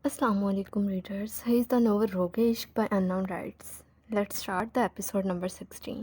Assalamu alaikum readers. Here is the novel Roge Ishq by Unknown Rights. Let's start the episode number 16.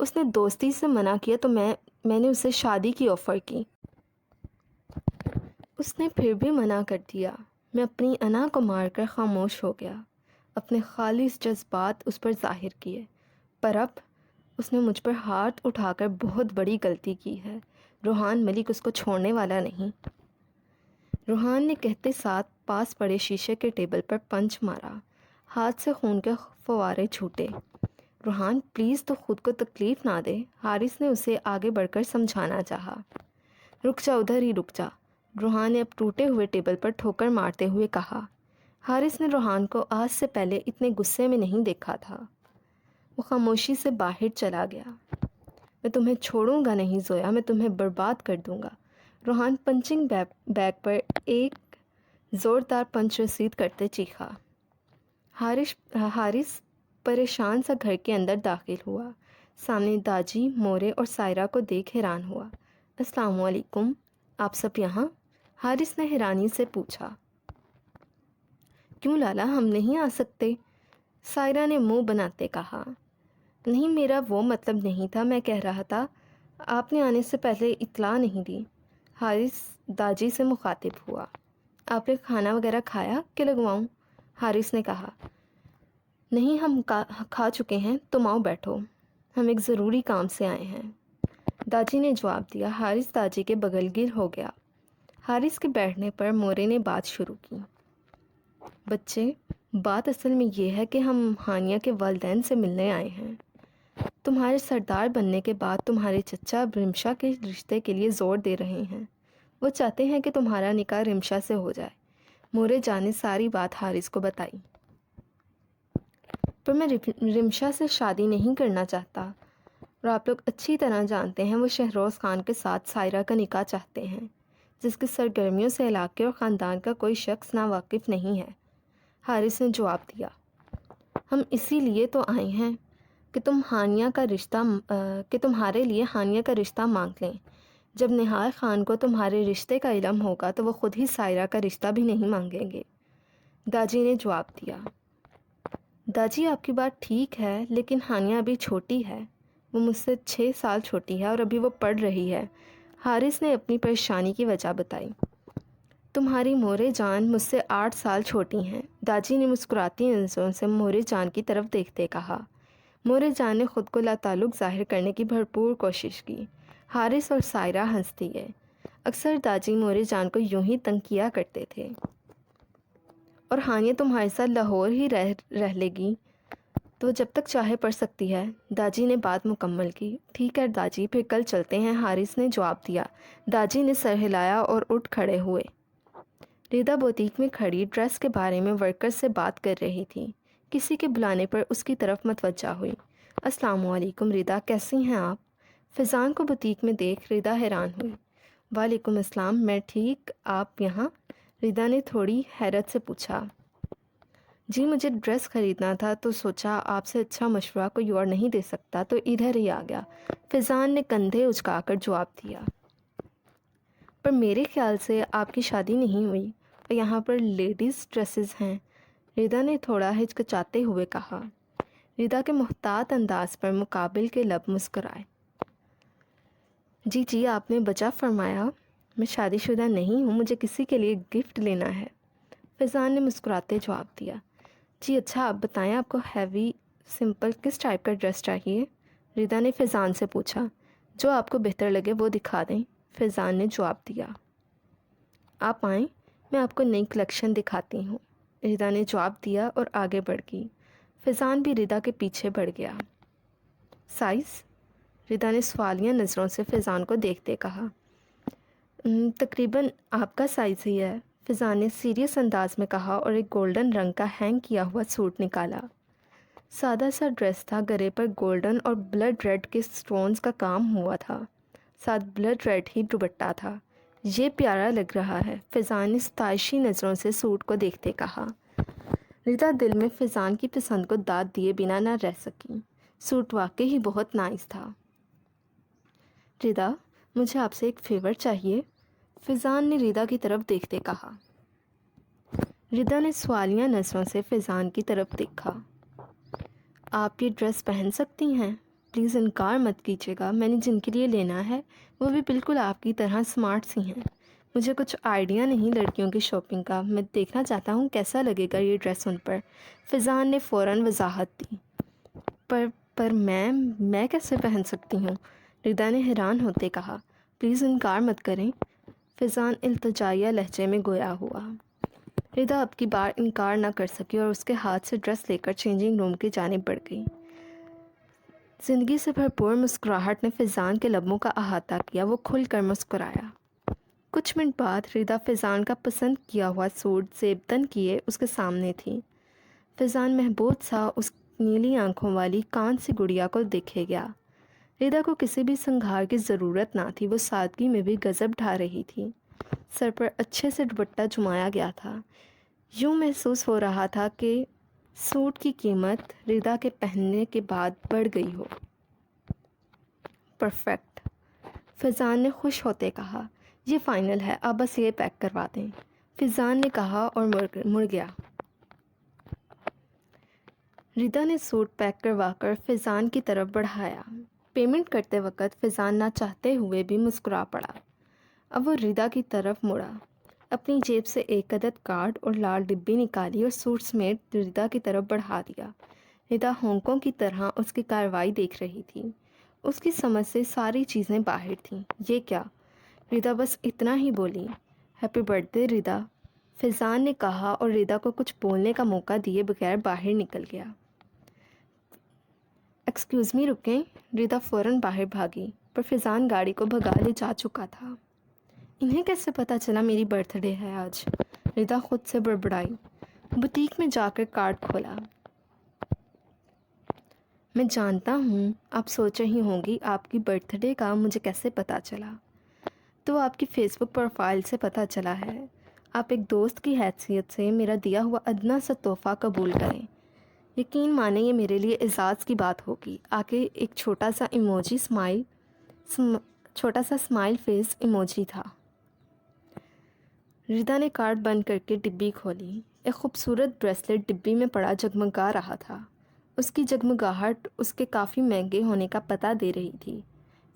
اس نے دوستی سے منع کیا تو میں نے اسے شادی کی آفر کی، اس نے پھر بھی منع کر دیا۔ میں اپنی انا کو مار کر خاموش ہو گیا، اپنے خالص جذبات اس پر ظاہر کیے، پر اب اس نے مجھ پر ہاتھ اٹھا کر بہت بڑی غلطی کی ہے۔ روحان ملک اس کو چھوڑنے والا نہیں۔ روحان نے کہتے ساتھ پاس پڑے شیشے کے ٹیبل پر پنچ مارا، ہاتھ سے خون کے فوارے چھوٹے۔ روحان پلیز تو خود کو تکلیف نہ دے، حارث نے اسے آگے بڑھ کر سمجھانا چاہا۔ رک جا، ادھر ہی رک جا، روحان نے اب ٹوٹے ہوئے ٹیبل پر ٹھوکر مارتے ہوئے کہا۔ حارث نے روحان کو آج سے پہلے اتنے غصے میں نہیں دیکھا تھا۔ وہ خاموشی سے باہر چلا گیا۔ میں تمہیں چھوڑوں گا نہیں زویا، میں تمہیں برباد کر دوں گا۔ روحان پنچنگ بیگ پر ایک زوردار پنچ رسید کرتے چیخا۔ حارث پریشان سا گھر کے اندر داخل ہوا، سامنے داجی، مورے اور سائرہ کو دیکھ حیران ہوا۔ السلام علیکم، آپ سب یہاں؟ حارث نے حیرانی سے پوچھا۔ کیوں لالا، ہم نہیں آ سکتے؟ سائرہ نے منہ بناتے کہا۔ نہیں، میرا وہ مطلب نہیں تھا، میں کہہ رہا تھا آپ نے آنے سے پہلے اطلاع نہیں دی۔ حارث داجی سے مخاطب ہوا۔ آپ نے کھانا وغیرہ کھایا کہ لگواؤں؟ حارث نے کہا۔ نہیں، ہم کھا چکے ہیں، تم آؤ بیٹھو، ہم ایک ضروری کام سے آئے ہیں، داجی نے جواب دیا۔ حارث داجی کے بغل گر ہو گیا۔ حارث کے بیٹھنے پر مورے نے بات شروع کی۔ بچے، بات اصل میں یہ ہے کہ ہم ہانیہ کے والدین سے ملنے آئے ہیں۔ تمہارے سردار بننے کے بعد تمہارے چچا رمشا کے رشتے کے لیے زور دے رہے ہیں۔ وہ چاہتے ہیں کہ تمہارا نکاح رمشا سے ہو جائے۔ مورے جان نے ساری بات حارث کو بتائی۔ پر میں رمشا سے شادی نہیں کرنا چاہتا، اور آپ لوگ اچھی طرح جانتے ہیں وہ شہروز خان کے ساتھ سائرہ کا نکاح چاہتے ہیں، جس کی سرگرمیوں سے علاقے اور خاندان کا کوئی شخص ناواقف نہیں ہے، حارث نے جواب دیا۔ ہم اسی لیے تو آئے ہیں کہ تمہارے لیے ہانیہ کا رشتہ مانگ لیں۔ جب نہار خان کو تمہارے رشتے کا علم ہوگا تو وہ خود ہی سائرہ کا رشتہ بھی نہیں مانگیں گے، داجی نے جواب دیا۔ داجی، آپ کی بات ٹھیک ہے، لیکن ہانیہ ابھی چھوٹی ہے، وہ مجھ سے 6 سال چھوٹی ہے اور ابھی وہ پڑھ رہی ہے۔ حارث نے اپنی پریشانی کی وجہ بتائی۔ تمہاری مورے جان مجھ سے 8 سال چھوٹی ہیں، داجی نے مسکراتی نظروں سے مورے جان کی طرف دیکھتے کہا۔ مورے جان نے خود کو لاتعلق ظاہر کرنے کی بھرپور کوشش کی۔ حارث اور سائرہ ہنس دیے۔ اکثر داجی مورے جان کو یوں ہی تنگ کیا کرتے تھے۔ اور ہانیہ تمہارے ساتھ لاہور ہی رہ لے گی تو جب تک چاہے پڑھ سکتی ہے، داجی نے بات مکمل کی۔ ٹھیک ہے داجی، پھر کل چلتے ہیں، حارث نے جواب دیا۔ داجی نے سر ہلایا اور اٹھ کھڑے ہوئے۔ ریدا بوتیک میں کھڑی ڈریس کے بارے میں ورکر سے بات کر رہی تھی، کسی کے بلانے پر اس کی طرف متوجہ ہوئی۔ السلام علیکم ریدا، کیسی ہیں آپ؟ فضان کو بوتیک میں دیکھ ریدا حیران ہوئی۔ وعلیکم السلام، میں ٹھیک، آپ یہاں؟ ریدا نے تھوڑی حیرت سے پوچھا۔ جی، مجھے ڈریس خریدنا تھا تو سوچا آپ سے اچھا مشورہ کوئی اور نہیں دے سکتا تو ادھر ہی آ گیا، فضان نے کندھے اچکا کر جواب دیا۔ پر میرے خیال سے آپ کی شادی نہیں ہوئی اور یہاں پر لیڈیز ڈریسز ہیں، ریدا نے تھوڑا ہچکچاتے ہوئے کہا۔ ریدا کے محتاط انداز پر مقابل کے لب مسکرائے۔ جی آپ نے بجا فرمایا، میں شادی شدہ نہیں ہوں، مجھے کسی کے لیے گفٹ لینا ہے، فضان نے مسکراتے جواب دیا۔ جی اچھا، آپ بتائیں آپ کو ہیوی سمپل کس ٹائپ کا ڈریس چاہیے؟ ریدا نے فضان سے پوچھا۔ جو آپ کو بہتر لگے وہ دکھا دیں، فضان نے جواب دیا۔ آپ آئیں، میں آپ کو نئی کلیکشن دکھاتی ہوں، ریدا نے جواب دیا اور آگے بڑھ گئی۔ فضان بھی ریدا کے پیچھے بڑھ گیا۔ سائز؟ ریدا نے سوالیہ نظروں سے فضان کو دیکھتے کہا۔ تقریباً آپ کا سائز ہی ہے، فضان نے سیریس انداز میں کہا اور ایک گولڈن رنگ کا ہینگ کیا ہوا سوٹ نکالا۔ سادہ سا ڈریس تھا، گلے پر گولڈن اور بلڈ ریڈ کے سٹونز کا کام ہوا تھا، ساتھ بلڈ ریڈ ہی دوپٹہ تھا۔ یہ پیارا لگ رہا ہے، فضان نے ستائشی نظروں سے سوٹ کو دیکھتے کہا۔ ریدا دل میں فضان کی پسند کو داد دیے بنا نہ رہ سکی، سوٹ واقعی ہی بہت نائس تھا۔ ریدا، مجھے آپ سے ایک فیور چاہیے، فضان نے ریدا کی طرف دیکھتے کہا۔ ریدا نے سوالیہ نظروں سے فضان کی طرف دیکھا۔ آپ یہ ڈریس پہن سکتی ہیں، پلیز انکار مت کیجیے گا، میں نے جن کے لیے لینا ہے وہ بھی بالکل آپ کی طرح اسمارٹ سی ہیں۔ مجھے کچھ آئیڈیا نہیں لڑکیوں کی شاپنگ کا، میں دیکھنا چاہتا ہوں کیسا لگے گا یہ ڈریس ان پر۔ فضان نے فوراً وضاحت دی۔ پر میں کیسے پہن سکتی ہوں؟ ردا نے حیران ہوتے کہا۔ پلیز انکار مت کریں۔ فضان التجائیہ لہجے میں گویا ہوا۔ ردا اب کی بار انکار نہ کر سکی اور اس کے ہاتھ سے ڈریس لے کر چینجنگ روم کی جانب بڑھ گئی۔ زندگی سے بھرپور مسکراہٹ نے فضان کے لبوں کا احاطہ کیا، وہ کھل کر مسکرایا۔ کچھ منٹ بعد ردا فضان کا پسند کیا ہوا سوٹ زیبدن کیے اس کے سامنے تھی۔ فضان محبوب سا اس نیلی آنکھوں والی کان سی گڑیا کو دیکھے گیا۔ ردا کو کسی بھی سنگھار کی ضرورت نہ تھی، وہ سادگی میں بھی غضب ڈھا رہی تھی۔ سر پر اچھے سے دوپٹہ جمایا گیا تھا، یوں محسوس ہو رہا تھا کہ سوٹ کی قیمت ردا کے پہننے کے بعد بڑھ گئی ہو۔ پرفیکٹ، فضان نے خوش ہوتے کہا۔ یہ فائنل ہے، اب بس یہ پیک کروا دیں، فضان نے کہا اور مڑ گیا۔ ردا نے سوٹ پیک کروا کر فضان کی طرف بڑھایا۔ پیمنٹ کرتے وقت فضان نہ چاہتے ہوئے بھی مسکرا پڑا۔ اب وہ ردا کی طرف مڑا، اپنی جیب سے ایک عدد کارڈ اور لال ڈبی نکالی اور سوٹ سمیت ردا کی طرف بڑھا دیا۔ ردا ہانکوں کی طرح اس کی کارروائی دیکھ رہی تھی، اس کی سمجھ سے ساری چیزیں باہر تھیں۔ یہ کیا؟ ردا بس اتنا ہی بولی۔ ہیپی برتھ ڈے ردا، فضان نے کہا اور ردا کو کچھ بولنے کا موقع دیے بغیر باہر نکل گیا۔ ایکسکیوز می، رکیں، ردا فوراً باہر بھاگی، پر فضان گاڑی کو بھگا لے جا چکا تھا۔ انہیں کیسے پتہ چلا میری برتھ ڈے ہے آج؟ ردا خود سے بڑبڑائی۔ بوتیک میں جا کر کارڈ کھولا۔ میں جانتا ہوں آپ سوچ رہی ہوں گی آپ کی برتھ ڈے کا مجھے کیسے پتہ چلا؟ تو آپ کی فیس بک پروفائل سے پتہ چلا ہے۔ آپ ایک دوست کی حیثیت سے میرا دیا ہوا ادنا سا تحفہ قبول کریں۔ یقین مانیں یہ میرے لیے اعزاز کی بات ہوگی۔ آگے ایک چھوٹا سا اسمائل فیس ایموجی تھا۔ ردا نے کارڈ بند کر کے ڈبی کھولی۔ ایک خوبصورت بریسلٹ ڈبی میں پڑا جگمگا رہا تھا۔ اس کی جگمگاہٹ اس کے کافی مہنگے ہونے کا پتہ دے رہی تھی۔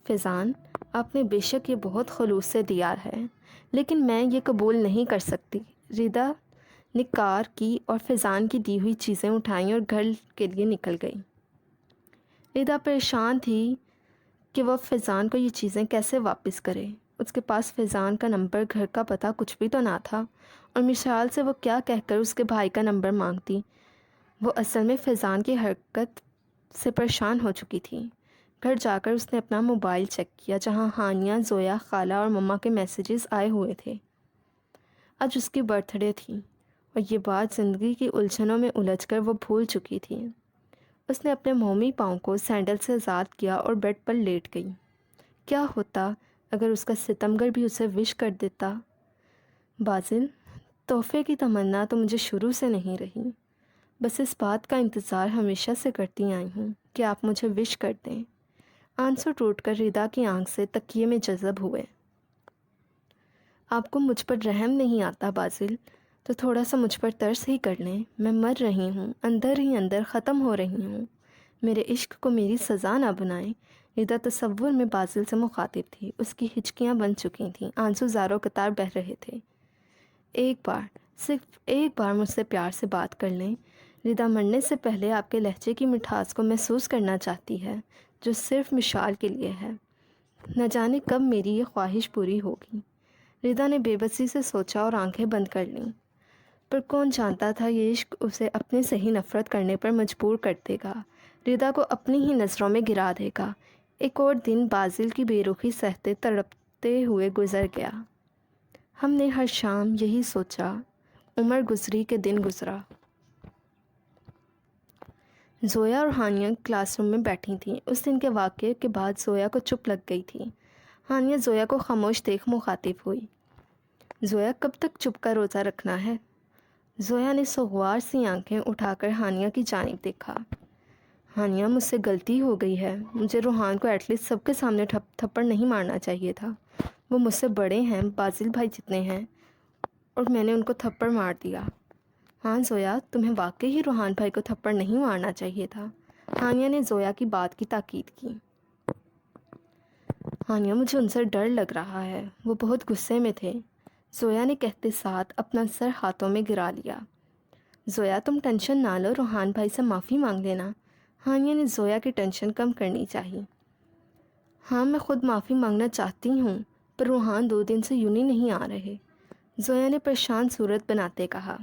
فضان، آپ نے بے شک یہ بہت خلوص سے دیا ہے، لیکن میں یہ قبول نہیں کر سکتی۔ ردا نے کار کی اور فضان کی دی ہوئی چیزیں اٹھائیں اور گھر کے لیے نکل گئی۔ ردا پریشان تھی کہ وہ فضان کو یہ چیزیں کیسے واپس کرے۔ اس کے پاس فضان کا نمبر، گھر کا پتہ کچھ بھی تو نہ تھا، اور مثال سے وہ کیا کہہ کر اس کے بھائی کا نمبر مانگتی۔ وہ اصل میں فضان کی حرکت سے پریشان ہو چکی تھی۔ گھر جا کر اس نے اپنا موبائل چیک کیا، جہاں ہانیہ، زویا، خالہ اور مما کے میسیجز آئے ہوئے تھے۔ آج اس کی برتھ ڈے تھی، اور یہ بات زندگی کی الجھنوں میں الجھ کر وہ بھول چکی تھی۔ اس نے اپنے مومی پاؤں کو سینڈل سے آزاد کیا اور بیڈ پر لیٹ گئی۔ کیا ہوتا اگر اس کا ستمگر بھی اسے وش کر دیتا؟ باسل، تحفے کی تمنا تو مجھے شروع سے نہیں رہی، بس اس بات کا انتظار ہمیشہ سے کرتی آئی ہوں کہ آپ مجھے وش کر دیں۔ آنسو ٹوٹ کر ردا کی آنکھ سے تکیے میں جذب ہوئے۔ آپ کو مجھ پر رحم نہیں آتا باسل، تو تھوڑا سا مجھ پر ترس ہی کر لیں۔ میں مر رہی ہوں، اندر ہی اندر ختم ہو رہی ہوں۔ میرے عشق کو میری سزا نہ بنائیں۔ ردا تصور میں باسل سے مخاطب تھی، اس کی ہچکیاں بن چکی تھیں، آنسو زاروں قطار بہہ رہے تھے۔ ایک بار، صرف ایک بار مجھ سے پیار سے بات کر لیں۔ ردا مرنے سے پہلے آپ کے لہجے کی مٹھاس کو محسوس کرنا چاہتی ہے، جو صرف مشال کے لیے ہے۔ نہ جانے کب میری یہ خواہش پوری ہوگی۔ ردا نے بے بسی سے سوچا اور آنکھیں بند کر لیں، پر کون جانتا تھا یہ عشق اسے اپنے سے ہی نفرت کرنے پر مجبور کر دے گا، ردا کو اپنی ہی نظروں میں گرا دے گا۔ ایک اور دن باسل کی بے رخی سہتے تڑپتے ہوئے گزر گیا۔ ہم نے ہر شام یہی سوچا، عمر گزری کے دن گزرا۔ زویا اور ہانیہ کلاس روم میں بیٹھی تھیں۔ اس دن کے واقعے کے بعد زویا کو چپ لگ گئی تھی۔ ہانیہ زویا کو خاموش دیکھ مخاطب ہوئی۔ زویا، کب تک چپ کا روزہ رکھنا ہے؟ زویا نے سوگوار سی آنکھیں اٹھا کر ہانیہ کی جانب دیکھا۔ ہانیہ، مجھ سے غلطی ہو گئی ہے، مجھے روحان کو ایٹ لیسٹ سب کے سامنے تھپڑ نہیں مارنا چاہیے تھا۔ وہ مجھ سے بڑے ہیں، باسل بھائی جتنے ہیں، اور میں نے ان کو تھپڑ مار دیا۔ ہاں زویا، تمہیں واقعی ہی روحان بھائی کو تھپڑ نہیں مارنا چاہیے تھا۔ ہانیہ نے زویا کی بات کی تاکید کی۔ ہانیہ مجھے ان سے ڈر لگ رہا ہے، وہ بہت غصے میں تھے، زویا نے کہتے ساتھ اپنا سر ہاتھوں میں گرا لیا۔ زویا تم ٹینشن نہ لو، روحان بھائی سے معافی مانگ لینا۔ ہانیہ نے زویا کی ٹینشن کم کرنی چاہی۔ ہاں میں خود معافی مانگنا چاہتی ہوں، پر روحان 2 دن سے یونی نہیں آ رہے، زویا نے پریشان صورت بناتے کہا۔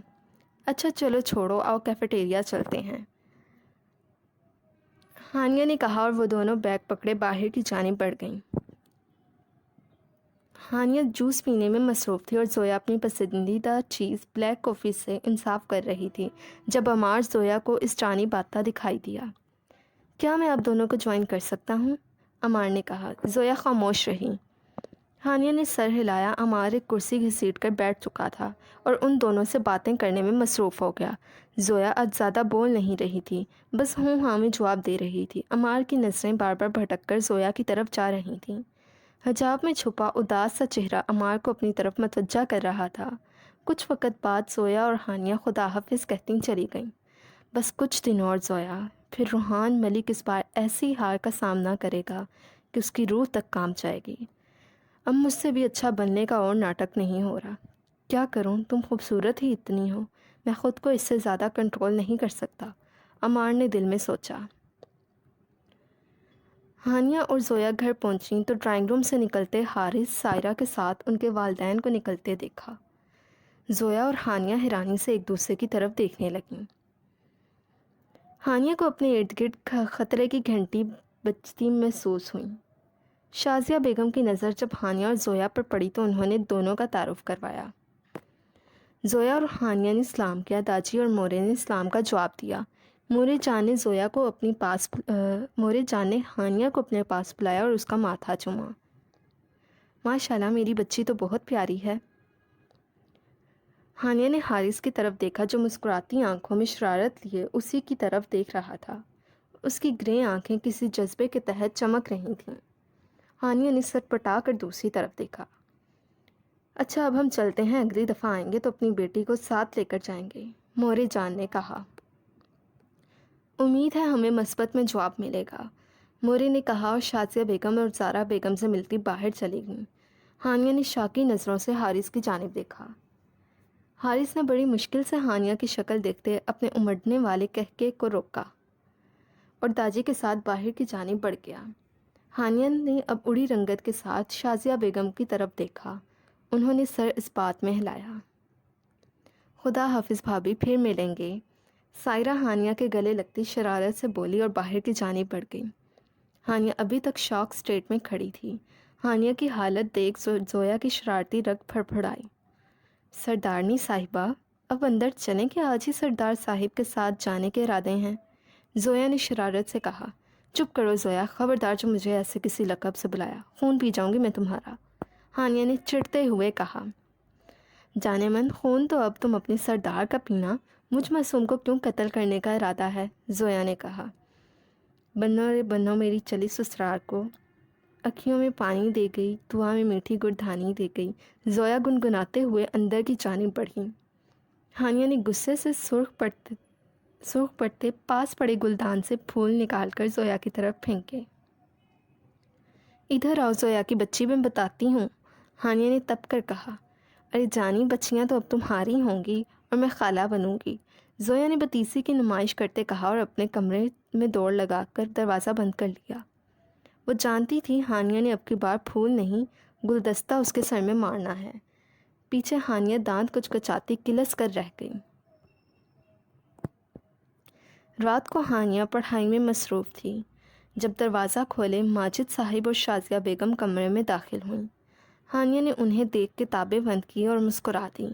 اچھا چلو چھوڑو، آؤ کیفیٹیریا چلتے ہیں، ہانیہ نے کہا، اور وہ دونوں بیگ پکڑے باہر کی جانب بڑھ گئیں۔ ہانیہ جوس پینے میں مصروف تھی اور زویا اپنی پسندیدہ چیز بلیک کافی سے انصاف کر رہی تھی جب عمار زویا کو اس جانب آتا دکھائی دیا۔ کیا میں آپ دونوں کو جوائن کر سکتا ہوں؟ عمار نے کہا۔ زویا خاموش رہی۔ ہانیہ نے سر ہلایا۔ عمار ایک کرسی گھسیٹ کر بیٹھ چکا تھا اور ان دونوں سے باتیں کرنے میں مصروف ہو گیا۔ زویا آج زیادہ بول نہیں رہی تھی، بس ہوں ہاں میں جواب دے رہی تھی۔ عمار کی نظریں بار بار بھٹک کر زویا کی طرف جا رہی تھیں۔ حجاب میں چھپا اداس سا چہرہ عمار کو اپنی طرف متوجہ کر رہا تھا۔ کچھ وقت بعد زویا اور ہانیہ خدا حافظ کہتی چلی گئیں۔ بس کچھ دن اور زویا، پھر روحان ملک اس بار ایسی ہار کا سامنا کرے گا کہ اس کی روح تک کانپ جائے گی۔ اب مجھ سے بھی اچھا بننے کا اور ناٹک نہیں ہو رہا۔ کیا کروں، تم خوبصورت ہی اتنی ہو، میں خود کو اس سے زیادہ کنٹرول نہیں کر سکتا، عمار نے دل میں سوچا۔ ہانیہ اور زویا گھر پہنچیں تو ڈرائنگ روم سے نکلتے حارث سائرہ کے ساتھ ان کے والدین کو نکلتے دیکھا۔ زویا اور ہانیہ حیرانی سے ایک دوسرے کی طرف دیکھنے لگیں۔ ہانیہ کو اپنے ارد گرد خطرے کی گھنٹی بجتی محسوس ہوئی۔ شازیہ بیگم کی نظر جب ہانیہ اور زویا پر پڑی تو انہوں نے دونوں کا تعارف کروایا۔ زویا اور ہانیہ نے سلام کیا۔ داجی اور مورے نے سلام کا جواب دیا۔ مورے جان نے ہانیہ کو اپنے پاس بلایا اور اس کا ماتھا چوما۔ ماشاءاللہ میری بچی تو بہت پیاری ہے۔ ہانیہ نے حارث کی طرف دیکھا جو مسکراتی آنکھوں میں شرارت لیے اسی کی طرف دیکھ رہا تھا۔ اس کی گرے آنکھیں کسی جذبے کے تحت چمک رہی تھیں۔ ہانیہ نے سر پٹا کر دوسری طرف دیکھا۔ اچھا اب ہم چلتے ہیں، اگلی دفعہ آئیں گے تو اپنی بیٹی کو ساتھ لے کر جائیں گے، مورے جان نے کہا۔ امید ہے ہمیں مثبت میں جواب ملے گا، مورے نے کہا اور شازیہ بیگم اور زارا بیگم سے ملتی باہر چلی گئیں۔ ہانیہ نے شاکی نظروں سے حارث کی جانب دیکھا۔ حارث نے بڑی مشکل سے ہانیہ کی شکل دیکھتے اپنے امڑنے والے قہقہے کو روکا اور داجی کے ساتھ باہر کی جانب بڑھ گیا۔ ہانیہ نے اب اڑی رنگت کے ساتھ شازیہ بیگم کی طرف دیکھا۔ انہوں نے سر اس بات میں ہلایا۔ خدا حافظ بھابھی، پھر ملیں گے، سائرہ ہانیہ کے گلے لگتی شرارت سے بولی اور باہر کی جانب بڑھ گئی۔ ہانیہ ابھی تک شاک سٹیٹ میں کھڑی تھی۔ ہانیہ کی حالت دیکھ زویا کی شرارتی رگ پھڑپھڑائی۔ سردارنی صاحبہ، اب اندر چلیں کہ آج ہی سردار صاحب کے ساتھ جانے کے ارادے ہیں؟ زویا نے شرارت سے کہا۔ چپ کرو زویا، خبردار جو مجھے ایسے کسی لقب سے بلایا، خون پی جاؤں گی میں تمہارا، ہانیہ نے چڑھتے ہوئے کہا۔ جانے من، خون تو اب تم اپنے سردار کا پینا، مجھ معصوم کو کیوں قتل کرنے کا ارادہ ہے؟ زویا نے کہا۔ بنو رے بنو میری چلی سسرال کو، اکھیوں میں پانی دے گئی، دعا میں میٹھی گڑدھانی دے گئی، زویا گنگناتے ہوئے اندر کی جانب بڑھی۔ ہانیہ نے غصے سے سرخ پڑتے پاس پڑے گلدان سے پھول نکال کر زویا کی طرف پھینکے۔ ادھر آؤ زویا کی بچی، میں بتاتی ہوں، ہانیہ نے تپ کر کہا۔ ارے جانی، بچیاں تو اب تمہاری ہوں گی اور میں خالہ بنوں گی، زویا نے بتیسی کی نمائش کرتے کہا اور اپنے کمرے میں دوڑ لگا کر دروازہ بند کر لیا۔ وہ جانتی تھی ہانیہ نے اب کی بار پھول نہیں گلدستہ اس کے سر میں مارنا ہے۔ پیچھے ہانیہ دانت کچکچاتی کلس کر رہ گئی۔ رات کو ہانیہ پڑھائی میں مصروف تھی۔ جب دروازہ کھولے ماجد صاحب اور شازیہ بیگم کمرے میں داخل ہوئیں۔ ہانیہ نے انہیں دیکھ کتابیں بند کی اور مسکرا دیں۔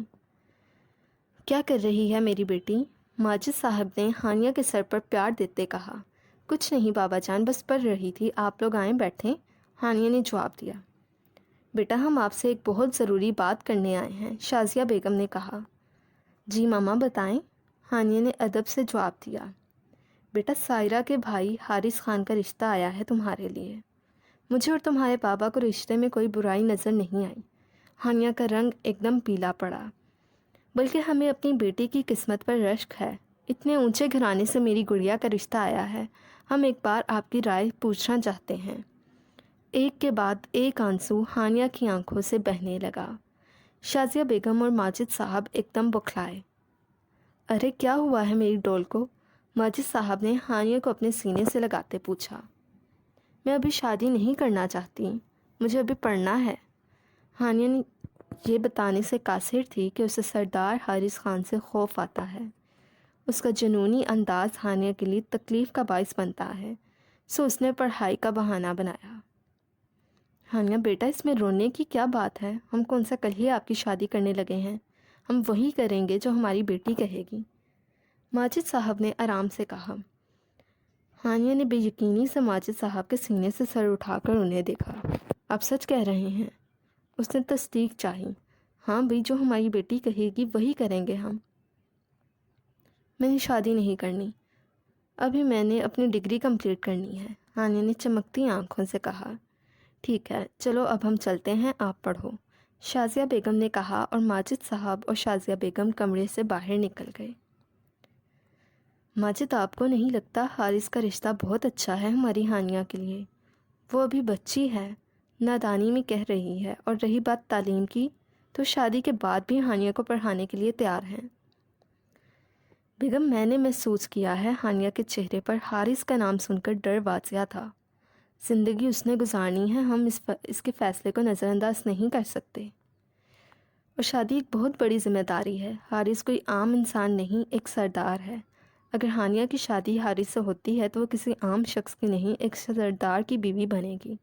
کیا کر رہی ہے میری بیٹی؟ ماجد صاحب نے ہانیہ کے سر پر پیار دیتے کہا۔ کچھ نہیں بابا جان، بس پڑھ رہی تھی، آپ لوگ آئیں بیٹھیں، ہانیہ نے جواب دیا۔ بیٹا ہم آپ سے ایک بہت ضروری بات کرنے آئے ہیں، شازیہ بیگم نے کہا۔ جی ماما بتائیں، ہانیہ نے ادب سے جواب دیا۔ بیٹا سائرہ کے بھائی حارث خان کا رشتہ آیا ہے تمہارے لیے۔ مجھے اور تمہارے بابا کو رشتے میں کوئی برائی نظر نہیں آئی۔ ہانیہ کا رنگ ایک دم پیلا پڑا۔ بلکہ ہمیں اپنی بیٹی کی قسمت پر رشک ہے، اتنے اونچے گھرانے سے میری گڑیا کا رشتہ آیا ہے، ہم ایک بار آپ کی رائے پوچھنا چاہتے ہیں۔ ایک کے بعد ایک آنسو ہانیہ کی آنکھوں سے بہنے لگا۔ شازیہ بیگم اور ماجد صاحب ایک دم بکھلائے۔ ارے کیا ہوا ہے میری ڈول کو؟ ماجد صاحب نے ہانیہ کو اپنے سینے سے لگاتے پوچھا۔ میں ابھی شادی نہیں کرنا چاہتی، مجھے ابھی پڑھنا ہے۔ ہانیہ نے یہ بتانے سے قاصر تھی کہ اسے سردار حارث خان سے خوف آتا ہے۔ اس کا جنونی انداز ہانیہ کے لیے تکلیف کا باعث بنتا ہے، سو اس نے پڑھائی کا بہانہ بنایا۔ ہانیہ بیٹا، اس میں رونے کی کیا بات ہے؟ ہم کون سا کل ہی آپ کی شادی کرنے لگے ہیں؟ ہم وہی کریں گے جو ہماری بیٹی کہے گی، ماجد صاحب نے آرام سے کہا۔ ہانیہ نے بے یقینی سے ماجد صاحب کے سینے سے سر اٹھا کر انہیں دیکھا۔ آپ سچ کہہ رہے ہیں؟ اس نے تصدیق چاہی۔ ہاں بھئی، جو ہماری بیٹی کہے گی وہی کریں گے ہم۔ میں نے شادی نہیں کرنی، ابھی میں نے اپنی ڈگری کمپلیٹ کرنی ہے، ہانیہ نے چمکتی آنکھوں سے کہا۔ ٹھیک ہے، چلو اب ہم چلتے ہیں، آپ پڑھو، شازیہ بیگم نے کہا، اور ماجد صاحب اور شازیہ بیگم کمرے سے باہر نکل گئے۔ ماجد، آپ کو نہیں لگتا حارث کا رشتہ بہت اچھا ہے ہماری ہانیہ کے لیے؟ وہ ابھی بچی ہے، نادانی میں کہہ رہی ہے، اور رہی بات تعلیم کی تو شادی کے بعد بھی ہانیہ کو پڑھانے کے لیے تیار ہیں۔ بیگم، میں نے محسوس کیا ہے ہانیہ کے چہرے پر حارث کا نام سن کر ڈر واضح تھا۔ زندگی اس نے گزارنی ہے، ہم اس کے فیصلے کو نظر انداز نہیں کر سکتے، اور شادی ایک بہت بڑی ذمہ داری ہے۔ حارث کوئی عام انسان نہیں، ایک سردار ہے۔ اگر ہانیہ کی شادی حارث سے ہوتی ہے تو وہ کسی عام شخص کی نہیں، ایک سردار کی بیوی بنے گی۔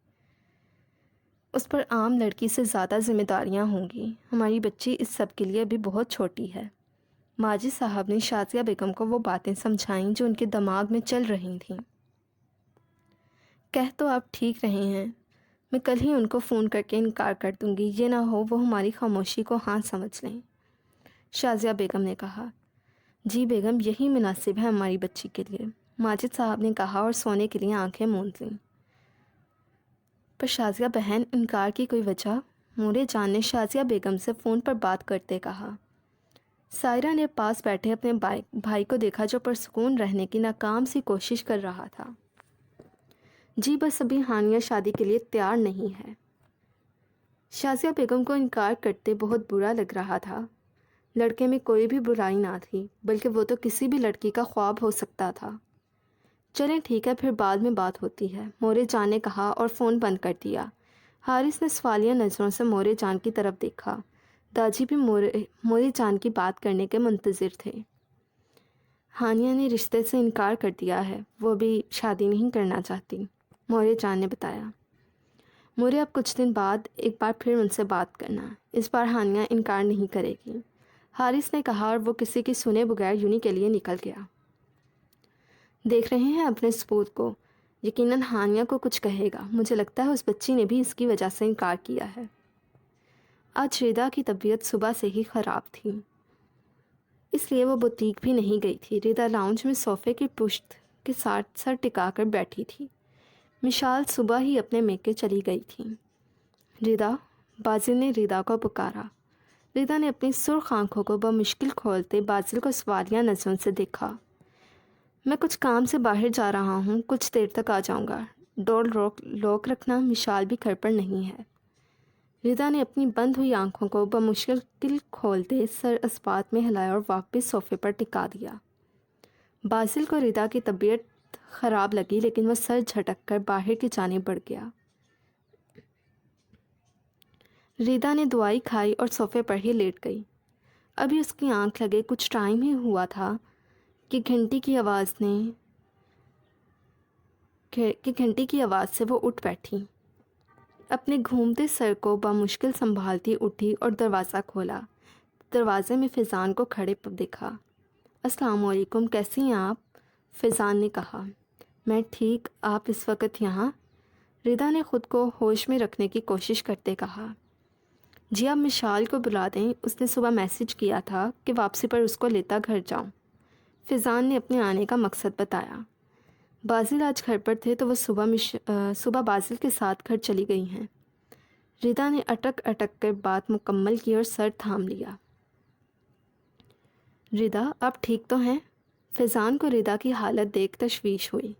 اس پر عام لڑکی سے زیادہ ذمہ داریاں ہوں گی۔ ہماری بچی اس سب کے لیے ابھی بہت چھوٹی ہے۔ ماجد صاحب نے شازیہ بیگم کو وہ باتیں سمجھائیں جو ان کے دماغ میں چل رہی تھیں۔ کہہ تو آپ ٹھیک رہے ہیں، میں کل ہی ان کو فون کر کے انکار کر دوں گی، یہ نہ ہو وہ ہماری خاموشی کو ہاں سمجھ لیں، شازیہ بیگم نے کہا۔ جی بیگم، یہی مناسب ہے ہماری بچی کے لیے، ماجد صاحب نے کہا، اور سونے کے لیے آنکھیں موند لیں۔ پر شازیہ بہن، انکار کی کوئی وجہ؟ مورے جان نے شازیہ بیگم سے فون پر بات کرتے کہا۔ سائرہ نے پاس بیٹھے اپنے بھائی کو دیکھا جو پرسکون رہنے کی ناکام سی کوشش کر رہا تھا۔ جی بس ابھی ہانیہ شادی کے لیے تیار نہیں ہے۔ شازیہ بیگم کو انکار کرتے بہت برا لگ رہا تھا۔ لڑکے میں کوئی بھی برائی نہ تھی، بلکہ وہ تو کسی بھی لڑکی کا خواب ہو سکتا تھا۔ چلیں ٹھیک ہے، پھر بعد میں بات ہوتی ہے، مورے جان نے کہا، اور فون بند کر دیا۔ حارث نے سوالیہ نظروں سے مورے جان کی طرف دیکھا۔ داجی بھی مورے جان کی بات کرنے کے منتظر تھے۔ ہانیہ نے رشتے سے انکار کر دیا ہے، وہ بھی شادی نہیں کرنا چاہتی، مورے جان نے بتایا۔ مورے، اب کچھ دن بعد ایک بار پھر ان سے بات کرنا، اس بار ہانیہ انکار نہیں کرے گی، حارث نے کہا، اور وہ کسی کی سنے بغیر یونی کے لیے نکل گیا۔ دیکھ رہے ہیں اپنے ثبوت کو، یقیناً ہانیہ کو کچھ کہے گا، مجھے لگتا ہے اس بچی نے بھی اس کی وجہ سے انکار کیا ہے۔ آج ردا کی طبیعت صبح سے ہی خراب تھی، اس لیے وہ بوتیک بھی نہیں گئی تھی۔ ردا لاؤنج میں صوفے کی پشت کے ساتھ سر ٹکا کر بیٹھی تھی۔ مشال صبح ہی اپنے میکے چلی گئی تھی۔ ردا، بازل نے ردا کو پکارا۔ ردا نے اپنی سرخ آنکھوں کو بمشکل کھولتے بازل کو سوالیہ نظروں سے دیکھا۔ میں کچھ کام سے باہر جا رہا ہوں، کچھ دیر تک آ جاؤں گا، ڈور لوک رکھنا، مشال بھی گھر پر نہیں ہے۔ ردا نے اپنی بند ہوئی آنکھوں کو بمشکل کھولتے سر اسبات میں ہلایا اور واپس صوفے پر ٹکا دیا۔ بازل کو ردا کی طبیعت خراب لگی، لیکن وہ سر جھٹک کر باہر کی جانب بڑھ گیا۔ ردا نے دوائی کھائی اور صوفے پر ہی لیٹ گئی۔ ابھی اس کی آنکھ لگے کچھ ٹائم ہی ہوا تھا کہ گھنٹی کی آواز سے وہ اٹھ بیٹھی۔ اپنے گھومتے سر کو بمشکل سنبھالتی اٹھی اور دروازہ کھولا۔ دروازے میں فیضان کو کھڑے دیکھا۔ السلام علیکم، کیسی ہیں آپ؟ فیضان نے کہا۔ میں ٹھیک، آپ اس وقت یہاں؟ ردا نے خود کو ہوش میں رکھنے کی کوشش کرتے کہا۔ جی آپ مشال کو بلا دیں، اس نے صبح میسج کیا تھا کہ واپسی پر اس کو لیتا گھر جاؤں۔ فیضان نے اپنے آنے کا مقصد بتایا۔ بازل آج گھر پر تھے تو وہ صبح بازل کے ساتھ گھر چلی گئی ہیں۔ ردا نے اٹک اٹک کر بات مکمل کی اور سر تھام لیا۔ ردا، آپ ٹھیک تو ہیں؟ فیضان کو ردا کی حالت دیکھ تشویش ہوئی۔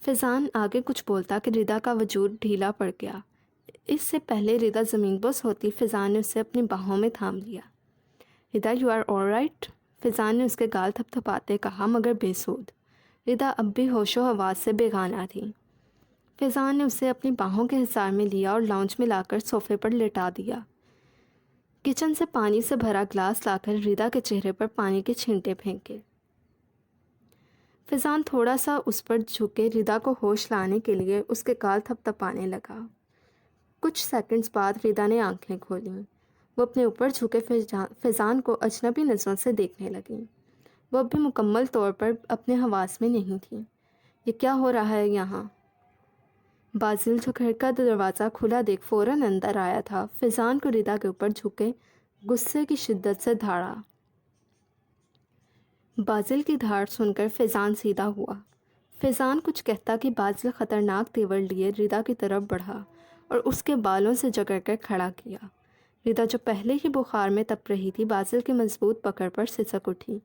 فیضان آگے کچھ بولتا کہ ردا کا وجود ڈھیلا پڑ گیا۔ اس سے پہلے ردا زمین بوس ہوتی، فیضان نے اسے اپنی باہوں میں تھام لیا۔ ردا یو آر آل رائٹ؟ فیضان نے اس کے گال تھپ تھپاتے کہا، مگر بے سود۔ ردا اب بھی ہوش و حواس سے بیگانہ تھی۔ فیضان نے اسے اپنی باہوں کے حصار میں لیا اور لاؤنج میں لا کر صوفے پر لٹا دیا۔ کچن سے پانی سے بھرا گلاس لا کر ردا کے چہرے پر پانی کے چھینٹے پھینکے۔ فیضان تھوڑا سا اس پر جھکے ردا کو ہوش لانے کے لیے اس کے گال تھپ تھپانے لگا۔ کچھ سیکنڈز بعد ردا نے آنکھیں کھولیں۔ وہ اپنے اوپر جھکے فیضان کو اجنبی نظروں سے دیکھنے لگیں۔ وہ اب بھی مکمل طور پر اپنے حواس میں نہیں تھی۔ یہ کیا ہو رہا ہے یہاں؟ بازل جو گھر کا دروازہ کھلا دیکھ فوراً اندر آیا تھا، فیضان کو ردا کے اوپر جھکے غصے کی شدت سے دھاڑا۔ بازل کی دھاڑ سن کر فیضان سیدھا ہوا۔ فیضان کچھ کہتا کہ بازل خطرناک تیور لیے ردا کی طرف بڑھا اور اس کے بالوں سے جکڑ کر کھڑا کیا۔ ردا جو پہلے ہی بخار میں تپ رہی تھی، بازل کی مضبوط پکڑ پر سسک اٹھی۔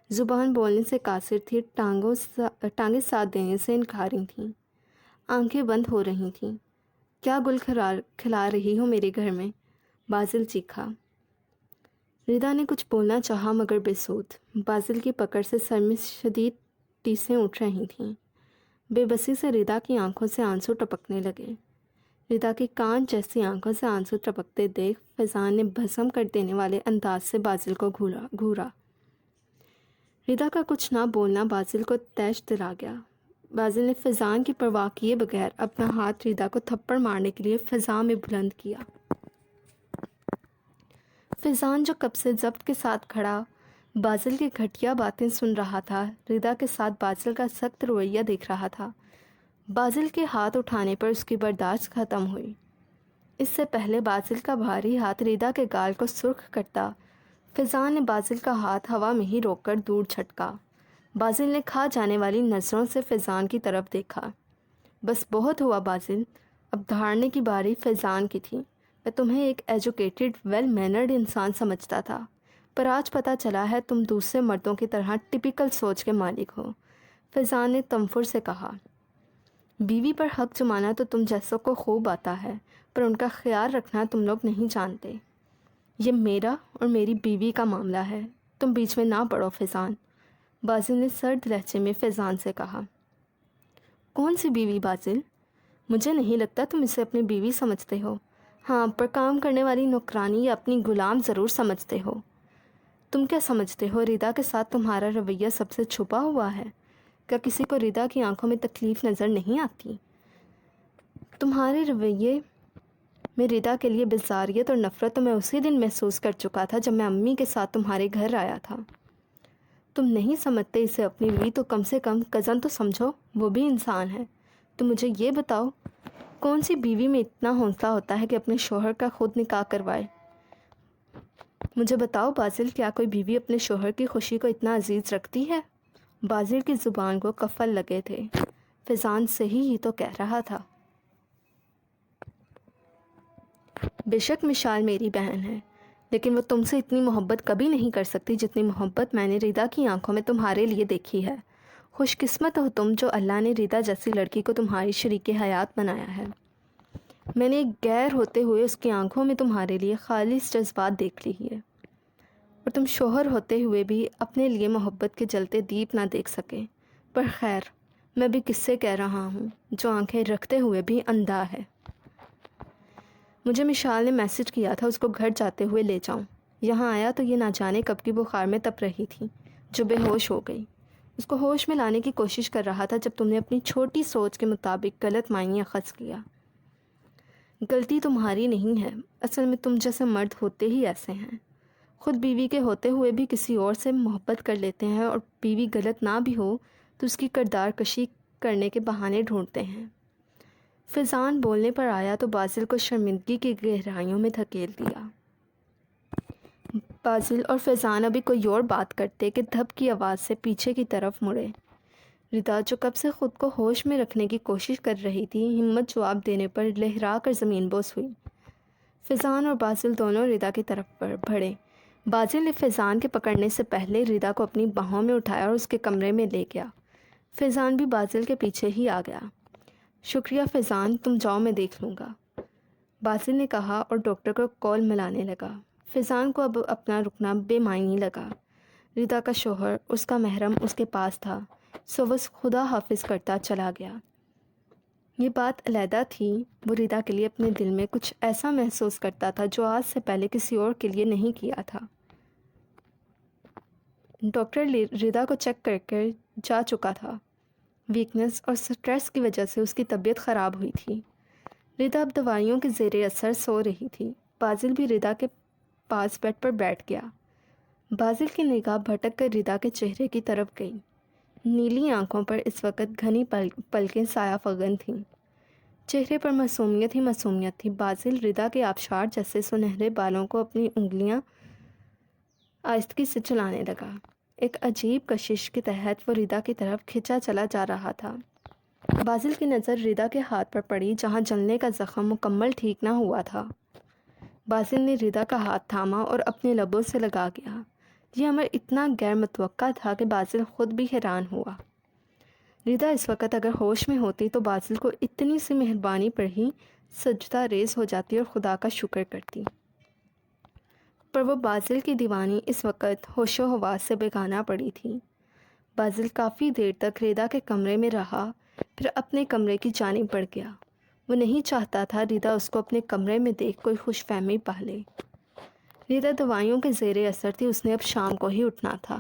زبان بولنے سے قاصر تھی، ٹانگیں ساتھ دینے سے انکاری تھیں، آنکھیں بند ہو رہی تھیں۔ کیا گل کھلا رہی ہو میرے گھر میں؟ بازل چیخا۔ ردا نے کچھ بولنا چاہا مگر بے سود۔ بازل کی پکڑ سے سر میں شدید ٹیسیں اٹھ رہی تھیں۔ بے بسی سے ردا کی آنکھوں سے آنسو ٹپکنے لگے۔ ردا کی کان جیسی آنکھوں سے آنسو ٹپکتے دیکھ فیضان نے بھسم کر دینے والے انداز سے بازل کو گھورا۔ ردا کا کچھ نہ بولنا بازل کو طیش دلا گیا۔ بازل نے فیضان کی پرواہ کیے بغیر اپنا ہاتھ ردا کو تھپڑ مارنے کے لیے فضا میں بلند کیا۔ فیضان جو کب سے ضبط کے ساتھ کھڑا بازل کی گھٹیا باتیں سن رہا تھا، ردا کے ساتھ بازل کا سخت رویہ دیکھ رہا تھا۔ بازل کے ہاتھ اٹھانے پر اس کی برداشت ختم ہوئی۔ اس سے پہلے بازل کا بھاری ہاتھ ردا کے گال کو سرخ کرتا، فیضان نے بازل کا ہاتھ ہوا میں ہی روک کر دور جھٹکا۔ بازل نے کھا جانے والی نظروں سے فیضان کی طرف دیکھا۔ بس بہت ہوا بازل، اب دھاڑنے کی باری فیضان کی تھی۔ میں تمہیں ایک ایجوکیٹڈ ویل مینرڈ انسان سمجھتا تھا، پر آج پتہ چلا ہے تم دوسرے مردوں کی طرح ٹپیکل سوچ کے مالک ہو۔ فیضان نے تنفر سے کہا، بیوی پر حق جمانا تو تم جیسوں کو خوب آتا ہے، پر ان کا خیال رکھنا تم لوگ نہیں جانتے۔ یہ میرا اور میری بیوی کا معاملہ ہے، تم بیچ میں نہ پڑو فیضان۔ بازل نے سرد لہجے میں فیضان سے کہا۔ کون سی بیوی بازل؟ مجھے نہیں لگتا تم اسے اپنی بیوی سمجھتے ہو۔ ہاں، پر کام کرنے والی نوکرانی یا اپنی غلام ضرور سمجھتے ہو۔ تم کیا سمجھتے ہو ردا کے ساتھ تمہارا رویہ سب سے چھپا ہوا ہے؟ کیا کسی کو ردا کی آنکھوں میں تکلیف نظر نہیں آتی؟ تمہارے رویے میں ردا کے لیے بیزاریت اور نفرت تو میں اسی دن محسوس کر چکا تھا جب میں امی کے ساتھ تمہارے گھر آیا تھا۔ تم نہیں سمجھتے اسے اپنی بیوی تو کم سے کم کزن تو سمجھو، وہ بھی انسان ہے۔ تم مجھے یہ بتاؤ، کون سی بیوی میں اتنا حوصلہ ہوتا ہے کہ اپنے شوہر کا خود نکاح کروائے؟ مجھے بتاؤ بازل، کیا کوئی بیوی اپنے شوہر کی خوشی کو اتنا عزیز رکھتی ہے؟ بازل کی زبان کو قفل لگے تھے۔ فیضان صحیح ہی تو کہہ رہا تھا۔ بے شک مشال میری بہن ہے، لیکن وہ تم سے اتنی محبت کبھی نہیں کر سکتی جتنی محبت میں نے ردا کی آنکھوں میں تمہارے لیے دیکھی ہے۔ خوش قسمت ہو تم جو اللہ نے ردا جیسی لڑکی کو تمہاری شریک حیات بنایا ہے۔ میں نے ایک غیر ہوتے ہوئے اس کی آنکھوں میں تمہارے لیے خالص جذبات دیکھ لی ہے، اور تم شوہر ہوتے ہوئے بھی اپنے لیے محبت کے جلتے دیپ نہ دیکھ سکے۔ پر خیر، میں بھی کس سے کہہ رہا ہوں جو آنکھیں رکھتے ہوئے بھی اندھا ہے۔ مجھے مشال نے میسج کیا تھا اس کو گھر جاتے ہوئے لے جاؤں۔ یہاں آیا تو یہ نہ جانے کب کی بخار میں تپ رہی تھی جو بے ہوش ہو گئی۔ اس کو ہوش میں لانے کی کوشش کر رہا تھا جب تم نے اپنی چھوٹی سوچ کے مطابق غلط معنی اخذ کیا۔ غلطی تمہاری نہیں ہے، اصل میں تم جیسے مرد ہوتے ہی ایسے ہیں، خود بیوی کے ہوتے ہوئے بھی کسی اور سے محبت کر لیتے ہیں، اور بیوی غلط نہ بھی ہو تو اس کی کردار کشی کرنے کے بہانے ڈھونڈتے ہیں۔ فیضان بولنے پر آیا تو بازل کو شرمندگی کی گہرائیوں میں دھکیل دیا۔ بازل اور فیضان ابھی کوئی اور بات کرتے کہ دھب کی آواز سے پیچھے کی طرف مڑے۔ ردا جو کب سے خود کو ہوش میں رکھنے کی کوشش کر رہی تھی، ہمت جواب دینے پر لہرا کر زمین بوس ہوئی۔ فیضان اور بازل دونوں ردا کی طرف بڑھے۔ بازل نے فیضان کے پکڑنے سے پہلے ردا کو اپنی باہوں میں اٹھایا اور اس کے کمرے میں لے گیا۔ فیضان بھی بازل کے پیچھے ہی آ گیا۔ شکریہ فیضان، تم جاؤ، میں دیکھ لوں گا، بازل نے کہا اور ڈاکٹر کو کال ملانے لگا۔ فیضان کو اب اپنا رکنا بے معنی لگا۔ ردا کا شوہر، اس کا محرم اس کے پاس تھا، سو وہ خدا حافظ کرتا چلا گیا۔ یہ بات علیحدہ تھی، وہ ردا کے لیے اپنے دل میں کچھ ایسا محسوس کرتا تھا جو آج سے پہلے کسی اور کے لیے نہیں کیا تھا۔ ڈاکٹر ردا کو چیک کر جا چکا تھا۔ ویکنس اور سٹریس کی وجہ سے اس کی طبیعت خراب ہوئی تھی۔ ردا اب دوائیوں کے زیر اثر سو رہی تھی۔ بازل بھی ردا کے پاس بیڈ پر بیٹھ گیا۔ بازل کی نگاہ بھٹک کر ردا کے چہرے کی طرف گئی۔ نیلی آنکھوں پر اس وقت گھنی پلکیں سایہ فگن تھیں۔ چہرے پر معصومیت ہی معصومیت تھی۔ بازل ردا کے آبشار جیسے سنہرے بالوں کو اپنی انگلیاں آہستگی سے چلانے لگا۔ ایک عجیب کشش کے تحت وہ ردا کی طرف کھنچا چلا جا رہا تھا۔ بازل کی نظر ردا کے ہاتھ پر پڑی جہاں جلنے کا زخم مکمل ٹھیک نہ ہوا تھا۔ بازل نے ردا کا ہاتھ تھاما اور اپنے لبوں سے لگا گیا۔ یہ امر اتنا غیر متوقع تھا کہ بازل خود بھی حیران ہوا۔ ردا اس وقت اگر ہوش میں ہوتی تو بازل کو اتنی سی مہربانی پر ہی سجدہ ریز ہو جاتی اور خدا کا شکر کرتی، پر وہ بازل کی دیوانی اس وقت ہوش و حواس سے بیگانہ پڑی تھی۔ بازل کافی دیر تک ردا کے کمرے میں رہا، پھر اپنے کمرے کی جانب بڑھ گیا۔ وہ نہیں چاہتا تھا ردا اس کو اپنے کمرے میں دیکھ کوئی خوش فہمی پا لے۔ ردا دوائیوں کے زیر اثر تھی، اس نے اب شام کو ہی اٹھنا تھا۔